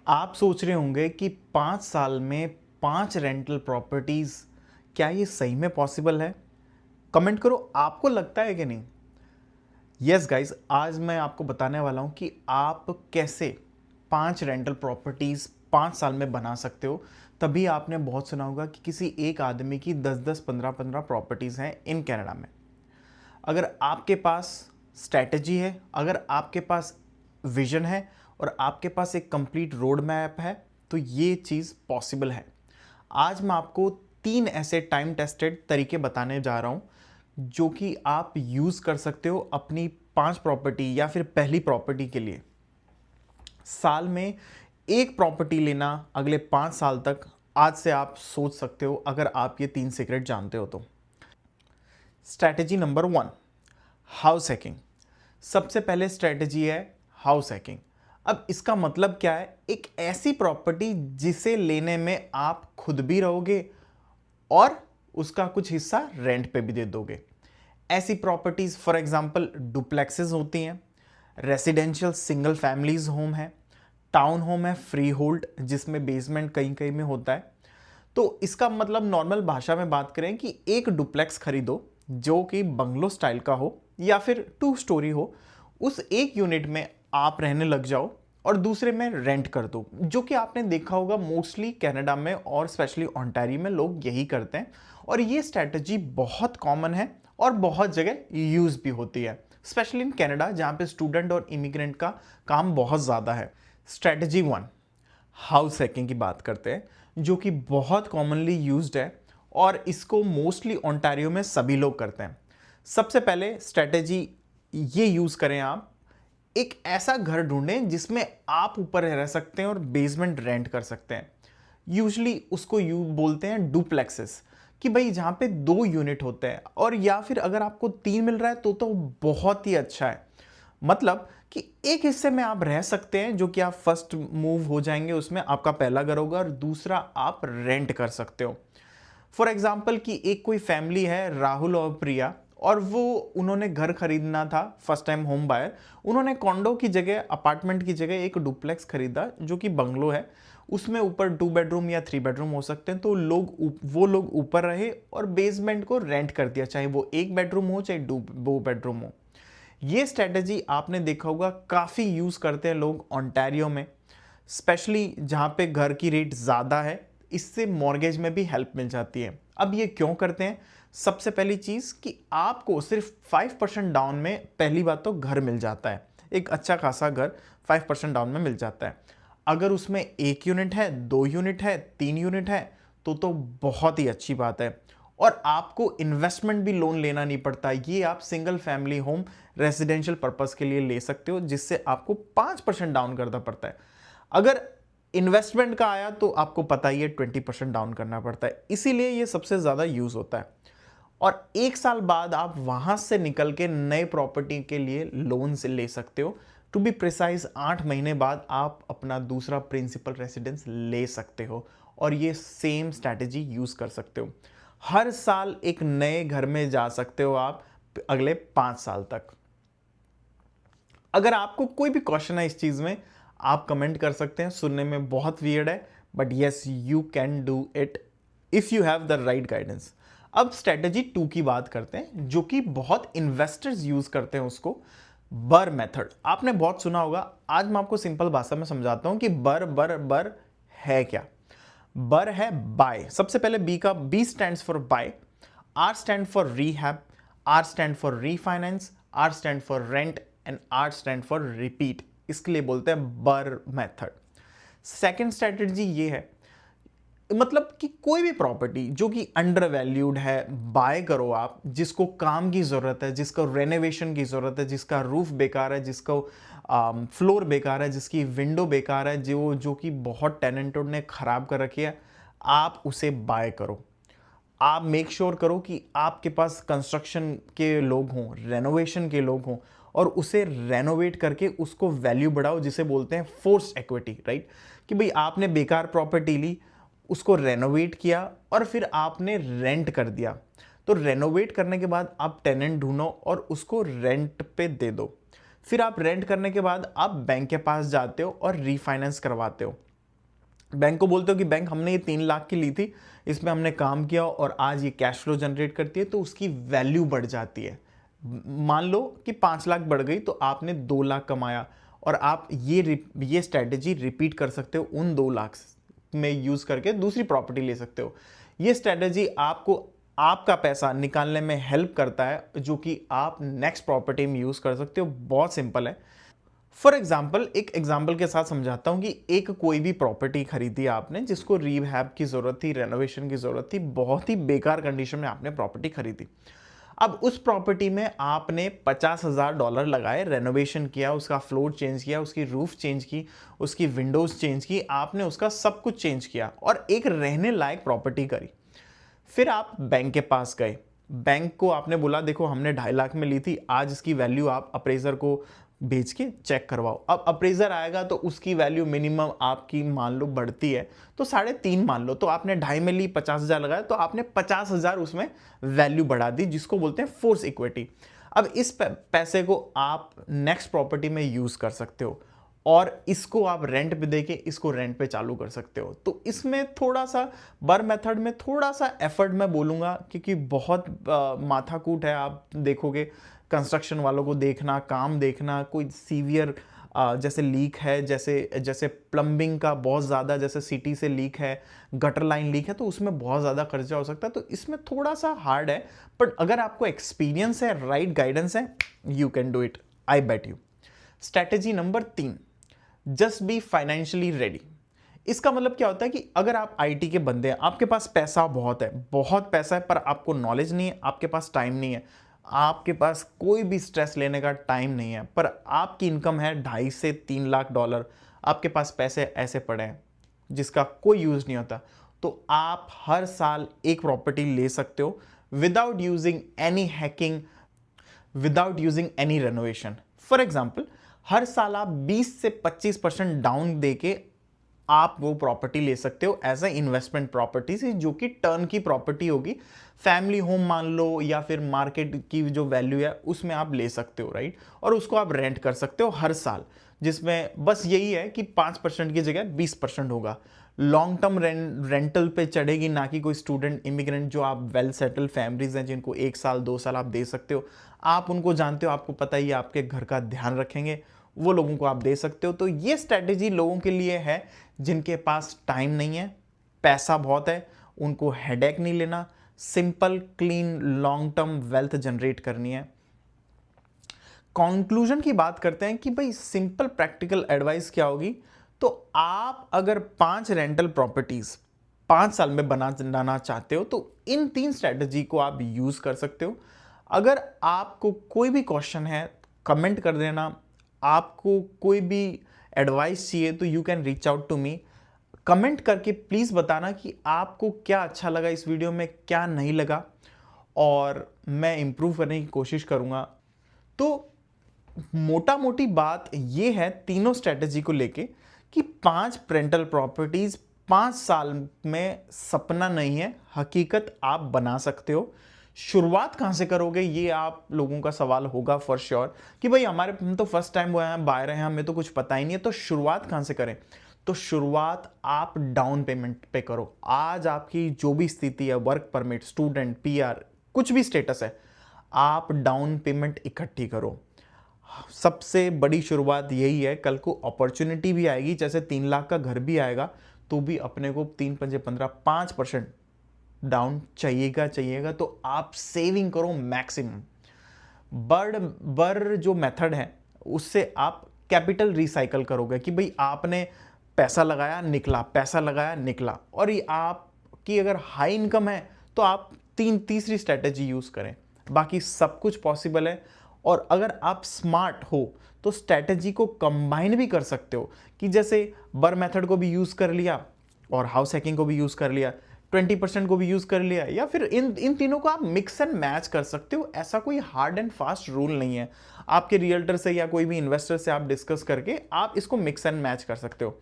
आप सोच रहे होंगे कि 5 साल में 5 रेंटल प्रॉपर्टीज़, क्या ये सही में पॉसिबल है? कमेंट करो, आपको लगता है कि नहीं? यस गाइस, आज मैं आपको बताने वाला हूँ कि आप कैसे 5 रेंटल प्रॉपर्टीज़ 5 साल में बना सकते हो। तभी आपने बहुत सुना होगा कि किसी एक आदमी की 10-10, 15-15 प्रॉपर्टीज़ हैं इन कनाडा में। अगर आपके पास स्ट्रैटेजी है, अगर आपके पास विजन है और आपके पास एक कंप्लीट रोड मैप है, तो ये चीज़ पॉसिबल है। आज मैं आपको 3 ऐसे टाइम टेस्टेड तरीके बताने जा रहा हूँ जो कि आप यूज़ कर सकते हो अपनी 5 प्रॉपर्टी या फिर पहली प्रॉपर्टी के लिए। साल में एक प्रॉपर्टी लेना अगले 5 साल तक, आज से आप सोच सकते हो अगर आप ये 3 सीक्रेट जानते हो तो। Strategy number 1, house hacking. सबसे पहले स्ट्रैटेजी है हाउस हैकिंग। अब इसका मतलब क्या है? एक ऐसी प्रॉपर्टी जिसे लेने में आप खुद भी रहोगे और उसका कुछ हिस्सा रेंट पे भी दे दोगे। ऐसी प्रॉपर्टीज फॉर एग्जांपल डुप्लेक्सेस होती हैं, रेसिडेंशियल सिंगल फैमिलीज होम है, टाउन होम है फ्री होल्ड जिसमें बेसमेंट कहीं कहीं में होता है। तो इसका मतलब नॉर्मल भाषा में बात करें कि एक डुप्लेक्स खरीदो जो कि बंगलो स्टाइल का हो या फिर 2 स्टोरी हो। उस एक यूनिट में आप रहने लग जाओ और दूसरे में रेंट कर दो, जो कि आपने देखा होगा मोस्टली कनाडा में और स्पेशली ओंटारियो में लोग यही करते हैं। और ये स्ट्रैटेजी बहुत कॉमन है और बहुत जगह यूज भी होती है, स्पेशली इन कनाडा जहाँ पे स्टूडेंट और इमिग्रेंट का काम बहुत ज़्यादा है। स्ट्रैटेजी 1, हाउस हैकिंग की बात करते हैं, जो कि बहुत कॉमनली यूज्ड है और इसको मोस्टली ओंटारियो में सभी लोग करते हैं। सबसे पहले स्ट्रैटेजी ये यूज़ करें, आप एक ऐसा घर ढूंढें जिसमें आप ऊपर रह सकते हैं और बेसमेंट रेंट कर सकते हैं। यूजली उसको बोलते हैं डुप्लेक्सेस, कि भाई जहाँ पे 2 यूनिट होते हैं, और या फिर अगर आपको 3 मिल रहा है तो बहुत ही अच्छा है। मतलब कि एक हिस्से में आप रह सकते हैं जो कि आप फर्स्ट मूव हो जाएंगे, उसमें आपका पहला घर होगा और दूसरा आप रेंट कर सकते हो। फॉर एग्जाम्पल कि एक कोई फैमिली है, राहुल और प्रिया, और वो उन्होंने घर खरीदना था, फर्स्ट टाइम होम बायर। उन्होंने कॉन्डो की जगह, अपार्टमेंट की जगह एक डुप्लेक्स खरीदा जो कि बंगलो है। उसमें ऊपर 2 बेडरूम या 3 बेडरूम हो सकते हैं, तो वो लोग ऊपर रहे और बेसमेंट को रेंट कर दिया, चाहे वो 1 बेडरूम हो चाहे 2 बेडरूम हो। ये स्ट्रेटजी आपने देखा होगा काफ़ी यूज़ करते हैं लोग ओंटारियो में, स्पेशली जहाँ पे घर की रेट ज़्यादा है। इससे मॉर्गेज में भी हेल्प मिल जाती है। अब ये क्यों करते हैं? सबसे पहली चीज़ कि आपको सिर्फ 5% डाउन में पहली बात तो घर मिल जाता है। एक अच्छा खासा घर 5% डाउन में मिल जाता है। अगर उसमें 1 यूनिट है, 2 यूनिट है, 3 यूनिट है तो बहुत ही अच्छी बात है। और आपको इन्वेस्टमेंट भी लोन लेना नहीं पड़ता। ये आप single family home residential purpose के लिए ले सकते हो, जिससे आपको 5% डाउन करना पड़ता है। अगर इन्वेस्टमेंट का आया तो आपको पता ही है 20% डाउन करना पड़ता है, इसीलिए ये सबसे ज़्यादा यूज़ होता है। और 1 साल बाद आप वहाँ से निकल के नए प्रॉपर्टी के लिए लोन से ले सकते हो। टू बी प्रिसाइज 8 महीने बाद आप अपना दूसरा प्रिंसिपल रेसिडेंस ले सकते हो और ये सेम स्ट्रैटेजी यूज़ कर सकते हो। हर साल एक नए घर में जा सकते हो आप अगले 5 साल तक। अगर आपको कोई भी क्वेश्चन है इस चीज़ में, आप कमेंट कर सकते हैं। सुनने में बहुत वियर्ड है, but yes, you can do it if you have the right guidance. अब स्ट्रेटजी 2 की बात करते हैं, जो कि बहुत इन्वेस्टर्स यूज़ करते हैं उसको, बर मेथड। आपने बहुत सुना होगा। आज मैं आपको सिंपल भाषा में समझाता हूं कि बर बर बर है क्या। बर है बाय। सबसे पहले बी का, B stands for buy, R stand for rehab, R stand for refinance, R stand for rent and R stand for repeat. इसके लिए बोलते हैं बर मेथड। सेकेंड स्ट्रेटजी ये है, मतलब कि कोई भी प्रॉपर्टी जो कि अंडर वैल्यूड है, बाय करो आप। जिसको काम की ज़रूरत है, जिसको रेनोवेशन की ज़रूरत है, जिसका रूफ बेकार है, जिसको फ्लोर बेकार है, जिसकी विंडो बेकार है, जो कि बहुत टेनेंटों ने ख़राब कर रखी है, आप उसे बाय करो। आप मेक श्योर करो कि आपके पास कंस्ट्रक्शन के लोग हों, रेनोवेशन के लोग हों, और उसे रेनोवेट करके उसको वैल्यू बढ़ाओ, जिसे बोलते हैं फोर्स इक्विटी, राइट। कि भाई आपने बेकार प्रॉपर्टी ली, उसको रेनोवेट किया और फिर आपने रेंट कर दिया। तो रेनोवेट करने के बाद आप टेनेंट ढूंढो और उसको रेंट पे दे दो। फिर आप रेंट करने के बाद आप बैंक के पास जाते हो और रीफाइनेंस करवाते हो। बैंक को बोलते हो कि बैंक हमने ये 3 लाख की ली थी, इसमें हमने काम किया और आज ये कैश फ्लो जनरेट करती है, तो उसकी वैल्यू बढ़ जाती है। मान लो कि 5 लाख बढ़ गई तो आपने 2 लाख कमाया, और आप ये स्ट्रैटेजी रिपीट कर सकते हो उन 2 लाख में यूज करके दूसरी प्रॉपर्टी ले सकते हो। ये स्ट्रैटेजी आपको आपका पैसा निकालने में हेल्प करता है, जो कि आप नेक्स्ट प्रॉपर्टी में यूज कर सकते हो। बहुत सिंपल है। फॉर एग्जाम्पल, एक एग्जाम्पल के साथ समझाता हूं कि एक कोई भी प्रॉपर्टी खरीदी आपने जिसको रीहैब की जरूरत थी, रेनोवेशन की जरूरत थी, बहुत ही बेकार कंडीशन में आपने प्रॉपर्टी खरीदी। अब उस प्रॉपर्टी में आपने $50,000 लगाए, रेनोवेशन किया, उसका फ्लोर चेंज किया, उसकी रूफ चेंज की, उसकी विंडोज चेंज की, आपने उसका सब कुछ चेंज किया और एक रहने लायक प्रॉपर्टी करी। फिर आप बैंक के पास गए, बैंक को आपने बोला देखो हमने 2.5 लाख में ली थी, आज इसकी वैल्यू आप अप्रेजर को भेज के चेक करवाओ। अब अप्रेजर आएगा तो उसकी वैल्यू मिनिमम आपकी मान लो बढ़ती है तो 3.5 मान लो, तो आपने 2.5 में ली, 50,000 लगाया, तो आपने 50,000 उसमें वैल्यू बढ़ा दी, जिसको बोलते हैं फोर्स इक्विटी। अब इस पैसे को आप नेक्स्ट प्रॉपर्टी में यूज कर सकते हो और इसको आप रेंट पे देके इसको रेंट पे चालू कर सकते हो। तो इसमें थोड़ा सा बर मेथड में थोड़ा सा एफर्ट मैं बोलूँगा, क्योंकि बहुत माथाकूट है। आप देखोगे कंस्ट्रक्शन वालों को देखना, काम देखना, कोई सीवियर जैसे लीक है, जैसे प्लम्बिंग का बहुत ज़्यादा, जैसे सिटी से लीक है, गटर लाइन लीक है, तो उसमें बहुत ज़्यादा खर्चा हो सकता है। तो इसमें थोड़ा सा हार्ड है, बट अगर आपको एक्सपीरियंस है, राइट गाइडेंस है, you can do it, I bet you. Strategy number 3, just be financially ready. इसका मतलब क्या होता है कि अगर आप आईटी के बंदे हैं, आपके पास पैसा बहुत है, बहुत पैसा है, पर आपको नॉलेज नहीं है, आपके पास टाइम नहीं है, आपके पास कोई भी स्ट्रेस लेने का टाइम नहीं है, पर आपकी इनकम है 2.5 से 3 लाख डॉलर, आपके पास पैसे ऐसे पड़े हैं जिसका कोई यूज नहीं होता, तो आप हर साल एक प्रॉपर्टी ले सकते हो without using any hacking, without using any renovation. For example, हर साल आप 20 से 25% डाउन देके आप वो प्रॉपर्टी ले सकते हो एज ए इन्वेस्टमेंट प्रॉपर्टी से, जो कि टर्न की प्रॉपर्टी होगी। फैमिली होम मान लो या फिर मार्केट की जो वैल्यू है उसमें आप ले सकते हो, राइट। और उसको आप रेंट कर सकते हो हर साल, जिसमें बस यही है कि 5% की जगह 20% होगा। लॉन्ग टर्म रेंटल पे चढ़ेगी, ना कि कोई स्टूडेंट, इमिग्रेंट, जो आप वेल सेटल फैमिलीज हैं जिनको 1 साल 2 साल आप दे सकते हो। आप उनको जानते हो, आपको पता ही है, आपके घर का ध्यान रखेंगे, वो लोगों को आप दे सकते हो। तो ये स्ट्रैटेजी लोगों के लिए है जिनके पास टाइम नहीं है, पैसा बहुत है, उनको हेडेक नहीं लेना, simple clean long term wealth generate करनी है। कंक्लूजन की बात करते हैं कि भाई सिंपल प्रैक्टिकल एडवाइस क्या होगी। तो आप अगर 5 रेंटल प्रॉपर्टीज 5 साल में बनाना चाहते हो तो इन 3 स्ट्रैटेजी को आप यूज कर सकते हो। अगर आपको कोई भी क्वेश्चन है कमेंट कर देना, आपको कोई भी एडवाइस चाहिए तो you can reach out to me. Comment करके प्लीज़ बताना कि आपको क्या अच्छा लगा इस वीडियो में, क्या नहीं लगा, और मैं इम्प्रूव करने की कोशिश करूँगा। तो मोटा मोटी बात ये है तीनों स्ट्रैटेजी को लेके कि 5 रेंटल प्रॉपर्टीज 5 साल में सपना नहीं है, हकीकत आप बना सकते हो। शुरुआत कहाँ से करोगे, ये आप लोगों का सवाल होगा फॉर श्योर कि भाई हम तो फर्स्ट टाइम हुए हैं, बाहर हैं, हमें तो कुछ पता ही नहीं है, तो शुरुआत कहाँ से करें। तो शुरुआत आप डाउन पेमेंट पे करो। आज आपकी जो भी स्थिति है, वर्क परमिट, स्टूडेंट, पीआर, कुछ भी स्टेटस है, आप डाउन पेमेंट इकट्ठी करो। सबसे बड़ी शुरुआत यही है। कल को अपॉर्चुनिटी भी आएगी, जैसे 3 लाख का घर भी आएगा तो भी अपने को 3 पंजे 15 5% डाउन चाहिएगा। तो आप सेविंग करो मैक्सिमम। बर जो मेथड है उससे आप कैपिटल रिसाइकल करोगे कि भाई आपने पैसा लगाया निकला, पैसा लगाया निकला। और ये आपकी अगर हाई इनकम है तो आप तीसरी स्ट्रैटेजी यूज करें, बाकी सब कुछ पॉसिबल है। और अगर आप स्मार्ट हो तो स्ट्रैटेजी को कंबाइन भी कर सकते हो कि जैसे बर मेथड को भी यूज कर लिया और हाउस हैकिंग को भी यूज कर लिया, 20% को भी यूज कर लिया, या फिर इन तीनों को आप मिक्स एंड मैच कर सकते हो। ऐसा कोई हार्ड एंड फास्ट रूल नहीं है। आपके रियल्टर से या कोई भी इन्वेस्टर से आप डिस्कस करके आप इसको मिक्स एंड मैच कर सकते हो।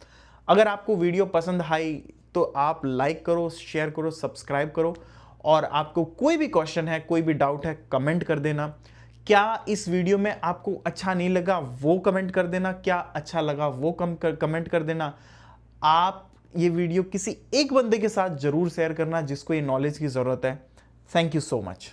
अगर आपको वीडियो पसंद आई तो आप लाइक करो, शेयर करो, सब्सक्राइब करो, और आपको कोई भी क्वेश्चन है, कोई भी डाउट है, कमेंट कर देना। क्या इस वीडियो में आपको अच्छा नहीं लगा वो कमेंट कर देना, क्या अच्छा लगा वो कमेंट कर देना। आप ये वीडियो किसी एक बंदे के साथ ज़रूर शेयर करना जिसको ये नॉलेज की ज़रूरत है। Thank you so much.